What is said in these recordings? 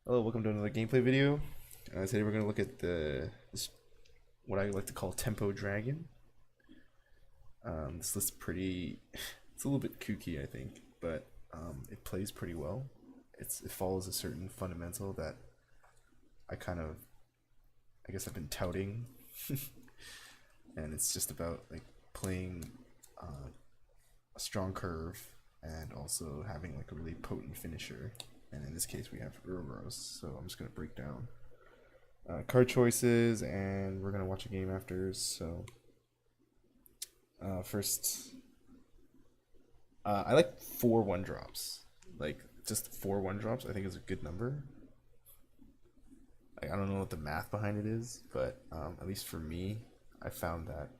Hello, welcome to another gameplay video. Today we're going to look at what I like to call Tempo Dragon. This list's pretty, it's a little bit kooky, I think, but it plays pretty well. It follows a certain fundamental that I guess I've been touting, and it's just about like playing a strong curve and also having like a really potent finisher. And in this case, we have Ouroboros. So I'm just gonna break down card choices, and we're gonna watch a game after. So first, I like 4 1-drops. Like just 4 1-drops, I think is a good number. Like, I don't know what the math behind it is, but at least for me, I found that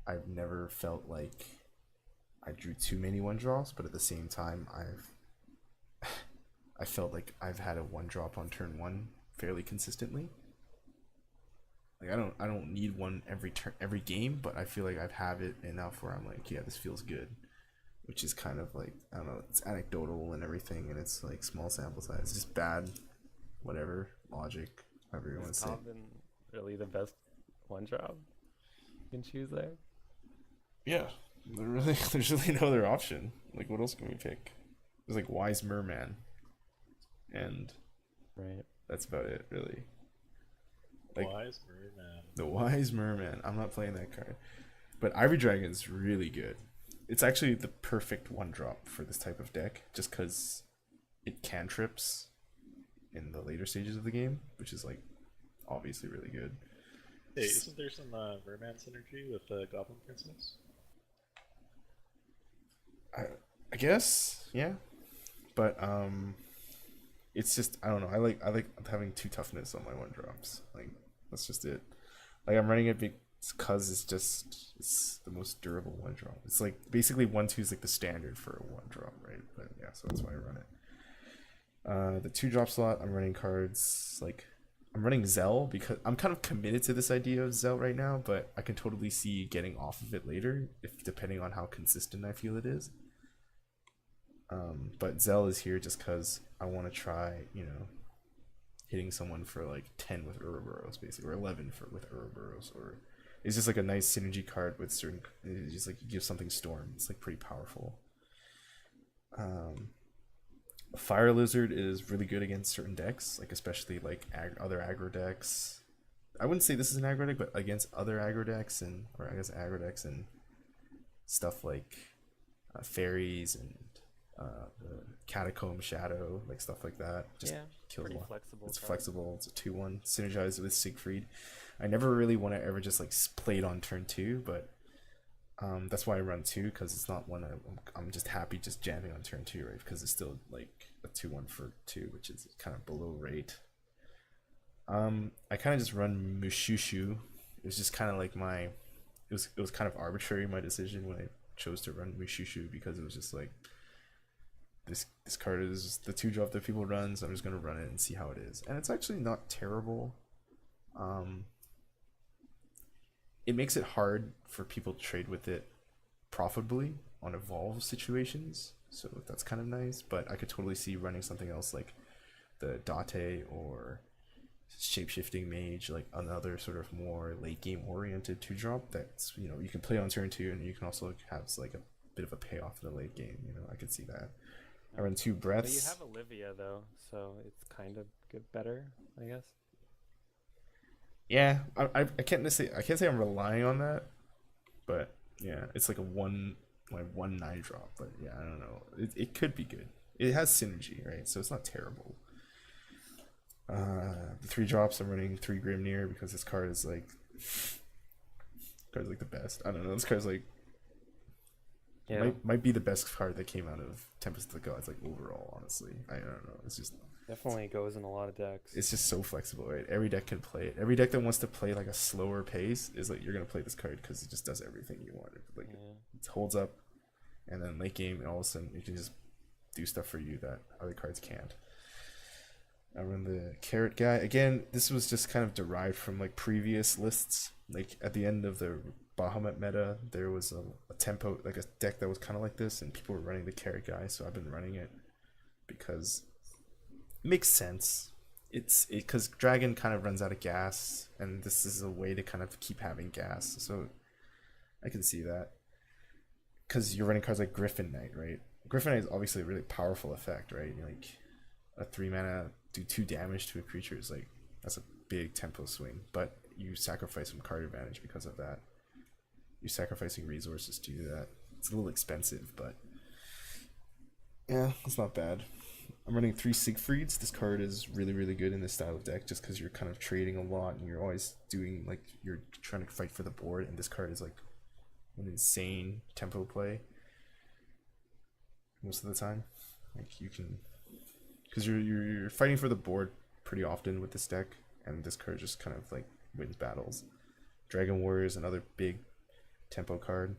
I've never felt like I drew too many 1-drops, but at the same time, I felt like I've had a 1-drop on turn one fairly consistently. Like I don't need one every game, but I feel like I've had it enough where I'm like, yeah, this feels good. Which is kind of like, I don't know, it's anecdotal and everything, and it's like small sample size. It's just bad, whatever logic, however you Is want to say it. Common really the best one job you can choose there? Yeah, there's really no other option. Like, what else can we pick? There's like Wise Merman, and Right. that's about it, really. Like Wise Merman. the Wise Merman. I'm not playing that card. But Ivory Dragon's really good. It's actually the perfect 1-drop for this type of deck, just because it cantrips in the later stages of the game, which is like obviously really good. Hey, isn't there some Merman synergy with Goblin Princess? I, I guess, yeah. But it's just, I don't know. I like having 2 toughness on my 1-drops. Like, that's just it. Like, I'm running it because it's the most durable 1-drop. It's like basically 1/2 is like the standard for a 1-drop, right? But yeah, so that's why I run it. The 2-drop slot, I'm running cards like, I'm running Zell because I'm kind of committed to this idea of Zell right now, but I can totally see getting off of it later, if depending on how consistent I feel it is. But Zell is here just because I want to try, hitting someone for like 10 with Ouroboros, basically, or 11 with Ouroboros, or it's just like a nice synergy card with certain. It's just like you give something Storm. It's like pretty powerful. Fire Lizard is really good against certain decks, like especially like other aggro decks. I wouldn't say this is an aggro deck, but against other aggro decks or I guess aggro decks and stuff like fairies and the Catacomb Shadow, like stuff like that. Just Yeah. kills Pretty one. flexible It's card. flexible. It's a 2/1 synergized with Siegfried. I never really want to ever just like play it on turn two, but that's why I run two, because it's not one I'm just happy just jamming on turn two, right? Because it's still like a 2/1 for two, which is kind of below rate. I kind of just run Mushushu. It was just kind of like it was kind of arbitrary, my decision when I chose to run Mushushu, because it was just like this card is the 2-drop that people run, so I'm just gonna run it and see how it is. And it's actually not terrible. Um, it makes it hard for people to trade with it profitably on evolve situations, so that's kind of nice. But I could totally see running something else like the Date or Shapeshifting Mage, like another sort of more late game oriented 2-drop that's, you can play on turn two, and you can also have like a bit of a payoff in the late game. I could see that. I run two But you breaths. have Olivia though, so it's kind of good better, I guess. Yeah, I can't say I'm relying on that, but yeah, it's like a like 1 9-drop. But yeah, I don't know. It could be good. It has synergy, right? So it's not terrible. The 3 drops, I'm running 3 Grimnir because this card's like the best. I don't know. This card's like Yeah. might be the best card that came out of Tempest of the Gods, like overall. Honestly, I don't know. Definitely goes in a lot of decks. It's just so flexible, right? Every deck can play it. Every deck that wants to play like a slower pace is like, you're gonna play this card because it just does everything you want. Like, Yeah. it holds up, and then late game, and all of a sudden you can just do stuff for you that other cards can't. I run the Carrot guy again. This was just kind of derived from like previous lists. Like at the end of the Bahamut meta, there was a tempo, like a deck that was kind of like this, and people were running the Carrot guy. So I've been running it because it makes sense. it's because dragon kind of runs out of gas, and this is a way to kind of keep having gas. So I can see that because you're running cards like Griffin Knight, right? Griffin Knight is obviously a really powerful effect, right? Like a 3 mana do 2 damage to a creature is like that's a big tempo swing, but you sacrifice some card advantage because of that. You're sacrificing resources to do that. It's a little expensive, but yeah, it's not bad. I'm running 3 Siegfrieds. This card is really, really good in this style of deck just because you're kind of trading a lot and you're always doing, like, you're trying to fight for the board, and this card is like an insane tempo play most of the time. Like, you can, because you're fighting for the board pretty often with this deck, and this card just kind of like wins battles. Dragon Warrior is another big tempo card.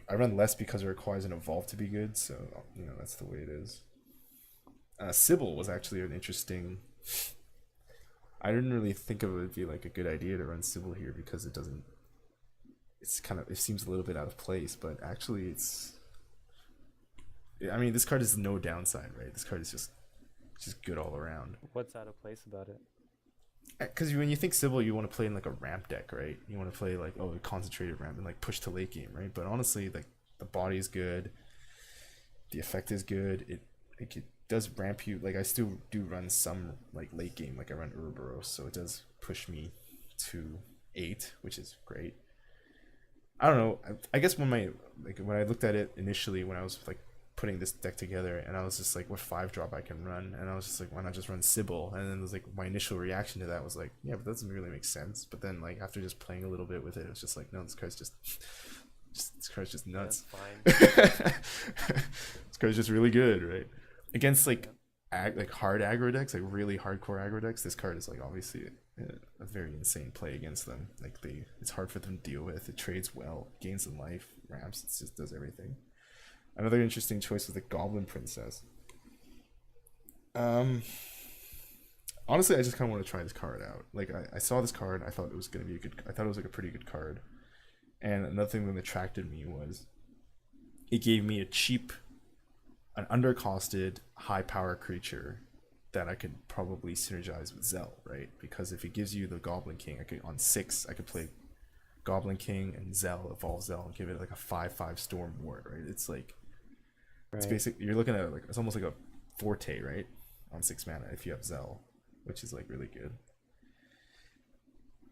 I run less because it requires an evolve to be good, so you know that's the way it is. Sybil was actually an interesting. I didn't really think of it would be like a good idea to run Sybil here because it doesn't. It's kind of, it seems a little bit out of place, but actually it's. I mean, this card is no downside, right? This card is just good all around. What's out of place about it? Because when you think Sybil, you want to play in like a ramp deck, right? You want to play like, oh, a concentrated ramp and like push to late game, right? But honestly, like the body is good, the effect is good. It does ramp you. Like I still do run some like late game, like I run Ouroboros, so it does push me to 8, which is great. I don't know. I guess when I looked at it initially when I was like putting this deck together, and I was just like, what 5-drop I can run, and I was just like, why not just run Sybil? And then it was like my initial reaction to that was like, yeah, but that doesn't really make sense. But then like after just playing a little bit with it, it was just like, no, this card's just this card's just nuts. That's fine. This card's just really good, right? Against like hard aggro decks, like really hardcore aggro decks, this card is like obviously a very insane play against them. Like it's hard for them to deal with. It trades well, gains in life, ramps, it just does everything. Another interesting choice was the Goblin Princess. Honestly, I just kind of want to try this card out. Like I saw this card, I thought it was gonna be I thought it was like a pretty good card. And another thing that attracted me was it gave me an undercosted, high power creature that I could probably synergize with Zell, right? Because if it gives you the Goblin King, on 6 I could play Goblin King and Zell, evolve Zell, and give it like a 5/5 Storm Ward, right? It's like it's basic. You're looking at like it's almost like a Forte, right? On 6 mana if you have Zell, which is like really good.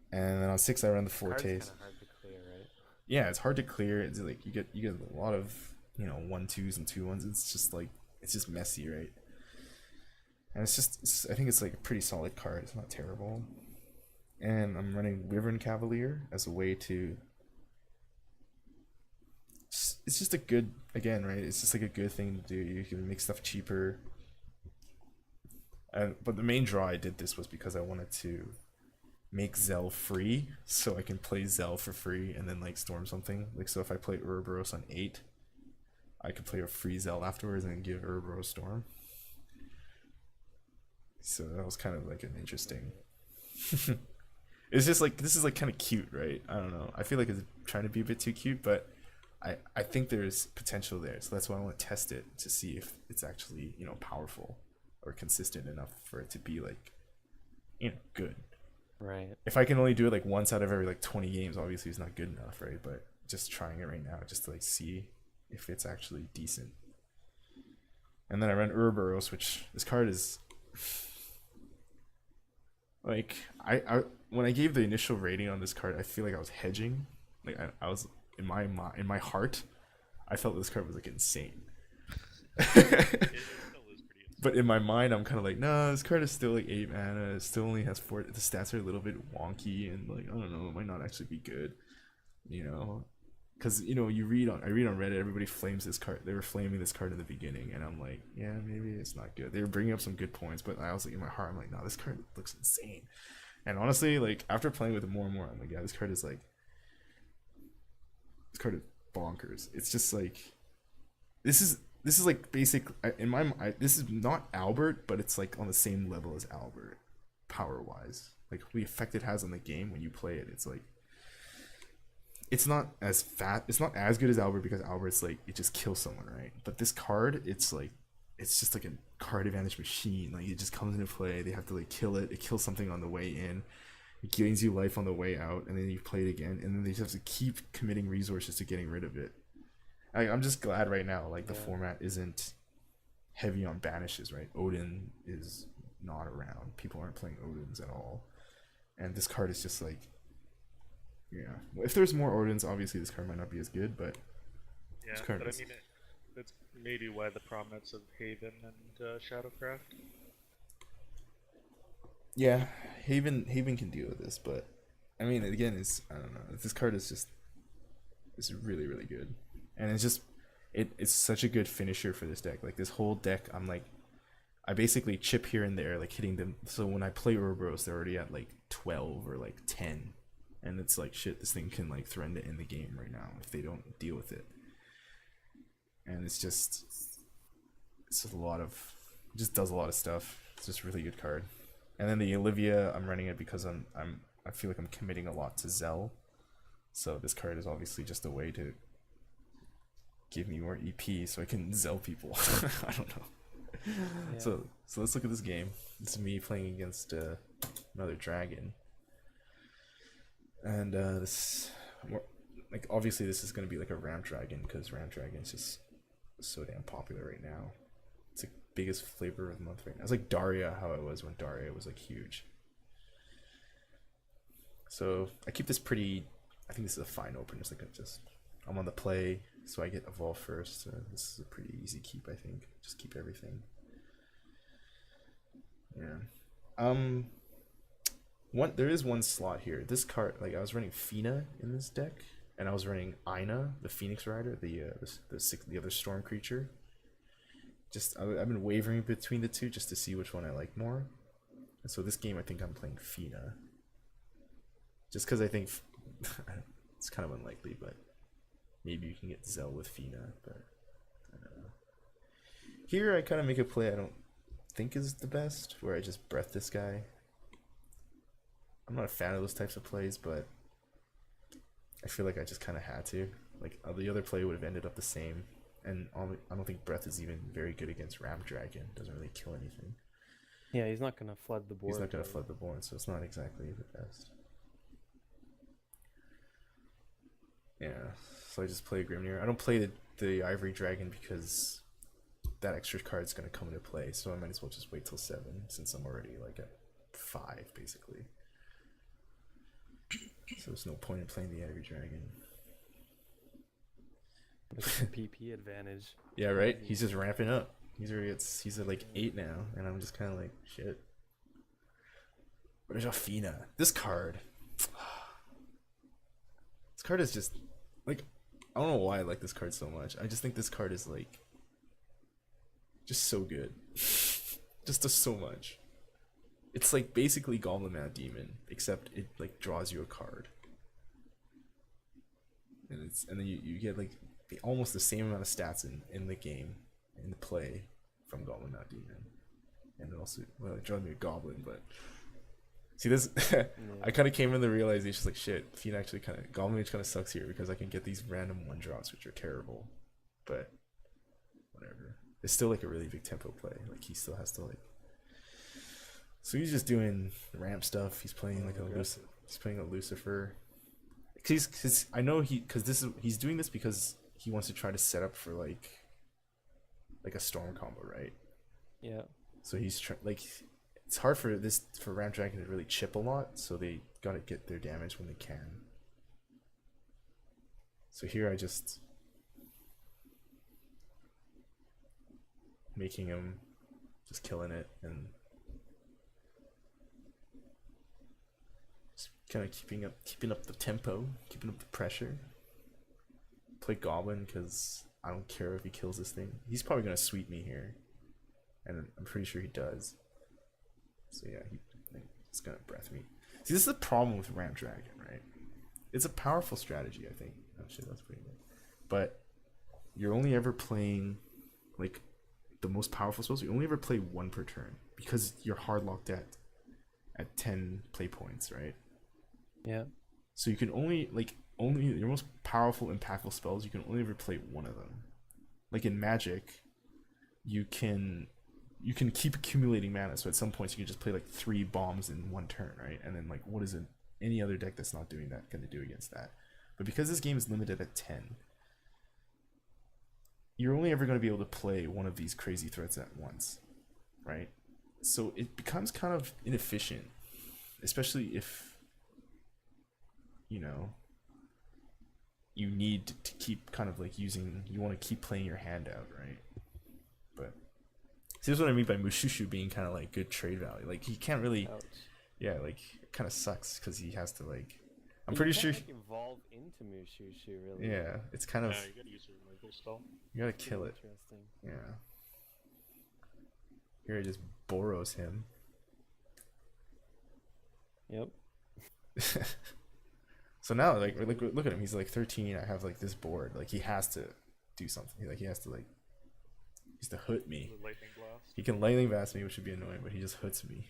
And then on 6 I run the Fortes. Card's kind of hard to clear, right? Yeah, it's hard to clear. It's like you get a lot of 1/2s and 2/1s. It's just like it's just messy, right? And I think it's like a pretty solid card. It's not terrible. And I'm running Wyvern Cavalier as a way to. It's just a good, again, right? It's just like a good thing to do. You can make stuff cheaper. But the main draw I did this was because I wanted to make Zell free, so I can play Zell for free and then like storm something. Like so, if I play Ouroboros on 8, I could play a free Zell afterwards and give Ouroboros storm. So that was kind of like an interesting. It's just like this is like kind of cute, right? I don't know. I feel like it's trying to be a bit too cute, but I think there's potential there. So that's why I want to test it to see if it's actually powerful or consistent enough for it to be like good. Right. If I can only do it like once out of every like 20 games, obviously it's not good enough, right? But just trying it right now, just to like see if it's actually decent. And then I run Ouroboros, which this card is. Like I when I gave the initial rating on this card, I feel like I was hedging. Like I was in my heart, I felt this card was like insane. It still is pretty insane. But in my mind, I'm kind of like, no, this card is still like 8 mana. It still only has 4. The stats are a little bit wonky, and like I don't know, it might not actually be good. Because I read on Reddit, everybody flames this card. They were flaming this card in the beginning, and I'm like, yeah, maybe it's not good. They were bringing up some good points, but I was like in my heart, I'm like, no, this card looks insane. And honestly, like after playing with it more and more, I'm like, yeah, this card is bonkers. It's just like this is like basic in my mind. This is not Albert, but it's like on the same level as Albert, power wise. Like the effect it has on the game when you play it, it's like. It's not as fat. It's not as good as Albert because Albert's like it just kills someone, right? But this card, it's just like a card advantage machine. Like it just comes into play. They have to like kill it. It kills something on the way in. It gains you life on the way out, and then you play it again, and then they just have to keep committing resources to getting rid of it. I'm just glad right now, like the format isn't heavy on banishes, right? Odin is not around. People aren't playing Odins at all, and this card is just like, yeah. If there's more Odins, obviously this card might not be as good, but Yeah, this card but I is. mean, that's maybe why the prominence of Haven and Shadowcraft. Yeah, Haven can deal with this, but I mean, again, I don't know. This card is really really good, and it's such a good finisher for this deck. Like this whole deck, I basically chip here and there, like hitting them. So when I play Ouroboros, they're already at like 12 or like 10, and it's like shit. This thing can like threaten to end the game right now if they don't deal with it. And it's just a lot of, it just does a lot of stuff. It's just a really good card. And then the Olivia, I'm running it because I feel like I'm committing a lot to Zell. So this card is obviously just a way to give me more EP so I can Zell people. I don't know. Yeah. So let's look at this game. This is me playing against another dragon. And like obviously this is gonna be like a Ram Dragon because Ram Dragon is just so damn popular right now. It's like biggest flavor of the month right now. It's like Daria, how it was when Daria was like huge. So I keep this pretty. I think this is a fine opener. It's like I'm on the play, so I get evolve first. This is a pretty easy keep, I think. Just keep everything. Yeah. There is one slot here. This card, like I was running Fina in this deck, and I was running Aina, the Phoenix Rider, the other storm creature. I've been wavering between the two just to see which one I like more. And so this game, I think I'm playing Fina. Just because I think it's kind of unlikely, but maybe you can get Zell with Fina. But I don't know. Here, I kind of make a play I don't think is the best, where I just breath this guy. I'm not a fan of those types of plays, but I feel like I just kind of had to. Like the other play would have ended up the same, and I don't think breath is even very good against Ram Dragon. Doesn't really kill anything. Yeah, he's not gonna flood the board. He's not gonna flood the board, so it's not exactly the best. Yeah, so I just play Grimnir. I don't play the Ivory Dragon because that extra card is gonna come into play, so I might as well just wait till 7 since I'm already like at 5 basically. So there's no point in playing the Ivory Dragon. It's a PP advantage. Yeah, right. He's just ramping up. He's at like 8 now, and I'm just kind of like shit. Where's Alfina? This card. This card is just like, I don't know why I like this card so much. I just think this card is like just so good. Just does so much. It's like basically Goblin Mad Demon, except it like draws you a card. And then you get like almost the same amount of stats in the game, in the play from Goblin Mad Demon. And it also, well, it draws me a goblin, but see this I kinda came in the realization like shit, Fiend actually Goblin Mage kinda sucks here because I can get these random one drops which are terrible. But whatever. It's still like a really big tempo play. Like he still has to like, so he's just doing ramp stuff. He's playing like he's playing a Lucifer. Cause I know he's doing this because he wants to try to set up for like a storm combo, right? Yeah. So he's it's hard for Ram Dragon to really chip a lot, so they gotta get their damage when they can. So here I just making him just killing it and kind of keeping up the tempo, keeping up the pressure. Play Goblin because I don't care if he kills this thing. He's probably gonna sweep me here, and I'm pretty sure he does. So yeah, he's gonna breath me. See, this is the problem with Ram Dragon, right? It's a powerful strategy, I think. Oh shit, that's pretty good. But you're only ever playing like the most powerful spells. You only ever play one per turn because you're hard locked at 10 play points, right? Yeah. So you can only your most powerful, impactful spells, you can only ever play one of them. Like in Magic, you can you can keep accumulating mana. So at some points you can just play like 3 bombs in one turn, right? And then like what is it? Any other deck that's not doing that going to do against that? But because this game is limited at 10, you're only ever going to be able to play one of these crazy threats at once, right? So it becomes kind of inefficient, especially if, you know, you need to keep kind of like using, you want to keep playing your hand out, right? But see, this is what I mean by Mushushu being kind of like good trade value. Like he can't really, Ouch. yeah, like it kind of sucks because he has to like, I'm You pretty can't, sure, like, evolve into Mushushu, really. yeah, it's kind of, Yeah, you gotta use your removal spell. you gotta Pretty kill it, Interesting. yeah. Here I just Boros him. Yep. So now, like, look at him. He's like 13. I have like this board. Like, he has to do something. Like, he has to like, he has to hoot me. The lightning blast. He can lightning blast me, which would be annoying, but he just hoots me.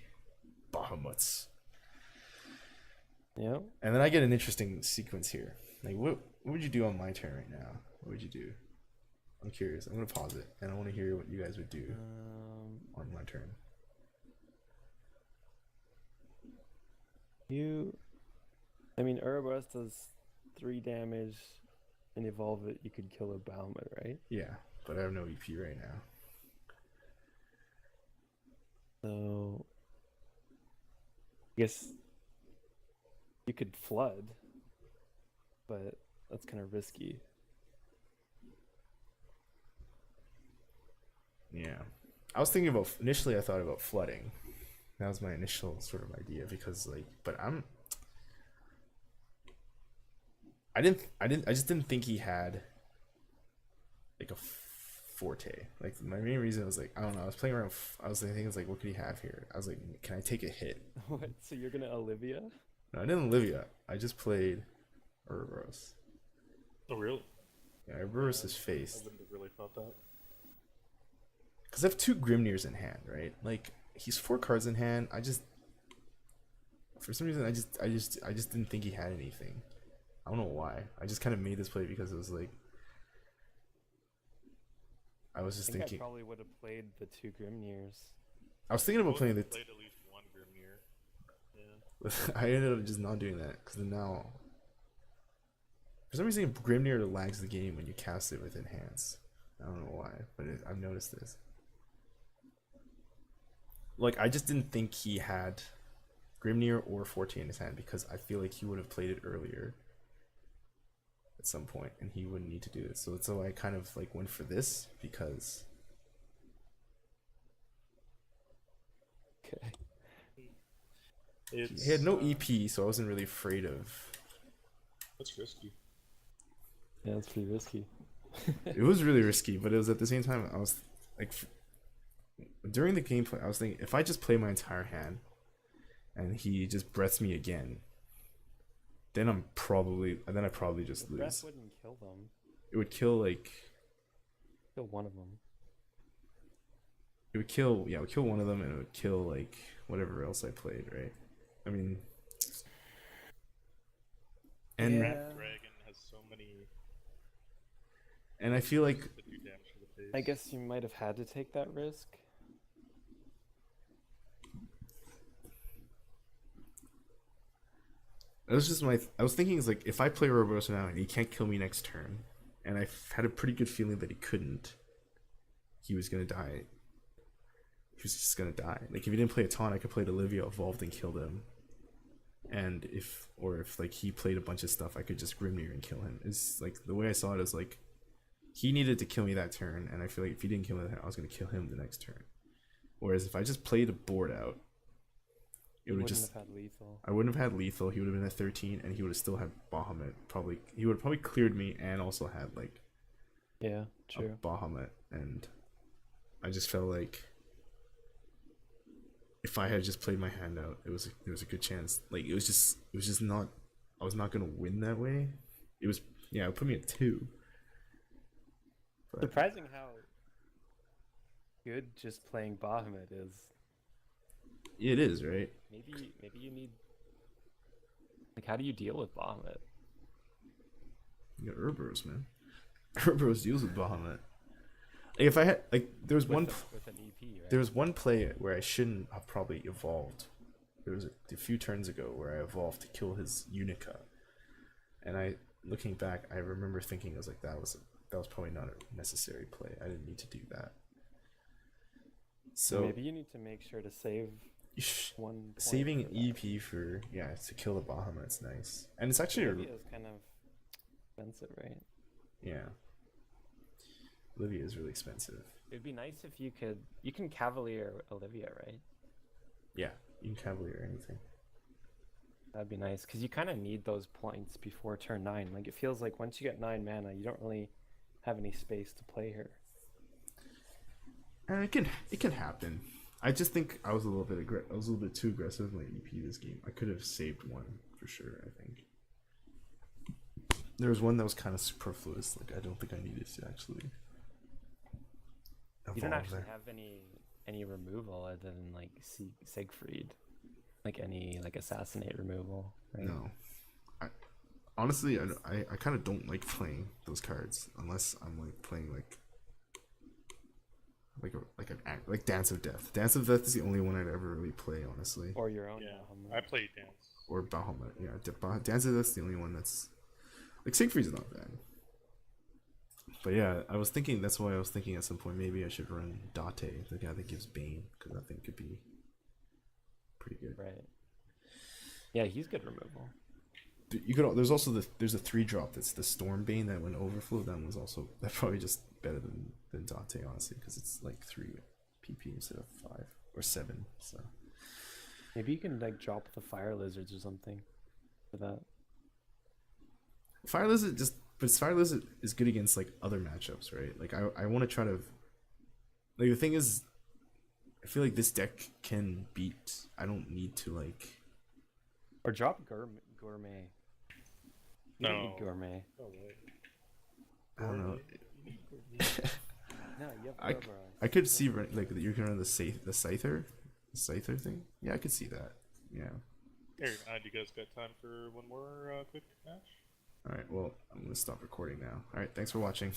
Bahamut's. Yep. And then I get an interesting sequence here. Like, what would you do on my turn right now? What would you do? I'm curious. I'm gonna pause it, and I want to hear what you guys would do on my turn. I mean, Ouroboros does 3 damage, and evolve it, you could kill a Bahamut, right? Yeah, but I have no EP right now. So, I guess you could flood, but that's kind of risky. Yeah. I was thinking about, initially I thought about flooding. That was my initial sort of idea because like, but I just didn't think he had like a forte. Like my main reason was like, I don't know, I was playing around, I was thinking, like, what could he have here? I was like, can I take a hit? What? So you're gonna Olivia? No, I didn't Olivia. I just played Ouroboros. Oh, really? Yeah, Ouroboros is I faced. wouldn't have really thought that. Because I have 2 Grimnirs in hand, right? Like, he's 4 cards in hand. For some reason, I just didn't think he had anything. I don't know why. I just kind of made this play because it was like, I was just I think thinking. I probably would have played the 2 Grimnirs. I was thinking about playing the. Played at least one Grimnir. Yeah. I ended up just not doing that because now, for some reason, Grimnir lags the game when you cast it with enhance. I don't know why, but I've noticed this. Like, I just didn't think he had Grimnir or Forte in his hand because I feel like he would have played it earlier at some point and he wouldn't need to do this. So that's why I kind of like went for this because Okay. It's, he had no EP, so I wasn't really afraid of. That's risky. Yeah, that's pretty risky. It was really risky, but it was at the same time I was like, during the gameplay, I was thinking if I just play my entire hand and he just breaths me again, then I probably just The breath lose. wouldn't kill them. It would kill like Kill one of them. it would kill one of them and it would kill like whatever else I played, right? I mean, and Yeah. Dragon has so many and I feel like that do damage to the face. I guess you might have had to take that risk. it was just I was thinking is like if I play Ouroboros now and he can't kill me next turn, and I had a pretty good feeling that he couldn't, he was gonna die. He was just gonna die. Like if he didn't play a taunt, I could play Olivia evolved and killed him. And if like he played a bunch of stuff, I could just Grimnir and kill him. It's like the way I saw it is like he needed to kill me that turn, and I feel like if he didn't kill me that turn, I was gonna kill him the next turn. Whereas if I just played a board out, it You would wouldn't just have had lethal. I wouldn't have had lethal. He would have been at 13, and he would have still had Bahamut. Probably he would have probably cleared me and also had like Yeah, a true. Bahamut, and I just felt like if I had just played my hand out, there was a good chance. Like it was just not. I was not gonna win that way. It was it put me at 2. But Surprising how good just playing Bahamut is. it is right. Maybe you need, like, how do you deal with Bahamut? You got Ouroboros, man. Ouroboros deals with Bahamut. Like, if I had like, there was with, one. with an EP, right? There was one play where I shouldn't have probably evolved. There was a few turns ago where I evolved to kill his Unica, and looking back, I remember thinking I was like, that was probably not a necessary play. I didn't need to do that. So maybe you need to make sure to save one point saving for an that. EP for to kill the Bahamut's nice, and it's actually Olivia is kind of expensive, right? yeah. Olivia is really expensive. It'd be nice if you can Cavalier Olivia, right? Yeah, you can Cavalier anything. That'd be nice because you kind of need those points before turn 9. Like it feels like once you get 9 mana, you don't really have any space to play her. And it can happen. I just think I was a little bit too aggressive in my EP this game. I could have saved one for sure. I think there was one that was kind of superfluous. Like I don't think I needed to actually. You don't evolve actually there. have any removal other than like Siegfried, like any like assassinate removal, right? No, honestly, I kind of don't like playing those cards unless I'm like playing like Dance of Death. Dance of Death is the only one I'd ever really play, honestly. Or your own. Yeah, Bahamut. I played Dance. Or Bahamut. Yeah, Dance of Death's the only one that's like Siegfried's not bad. But yeah, I was thinking that's why I was thinking at some point maybe I should run Date, the guy that gives Bane, because I think could be pretty good. Right. Yeah, he's good removal. You could. There's also there's a 3-drop that's the Stormbane that went overflow. That's probably just better than Date, honestly, because it's like 3 PP instead of 5 or 7. So Maybe you can like drop the fire lizards or something for that. Fire Lizard Fire Lizard is good against like other matchups, right? Like I want to try to like the thing is, I feel like this deck can beat. I don't need to like. Or drop gourmet. You don't No. need gourmet. Oh wait. I don't know. No, you have I Ouroboros. I could see like you can run the Scyther thing. Yeah, I could see that. Yeah. Here, do you guys got time for one more quick match? All right. Well, I'm gonna stop recording now. All right. Thanks for watching.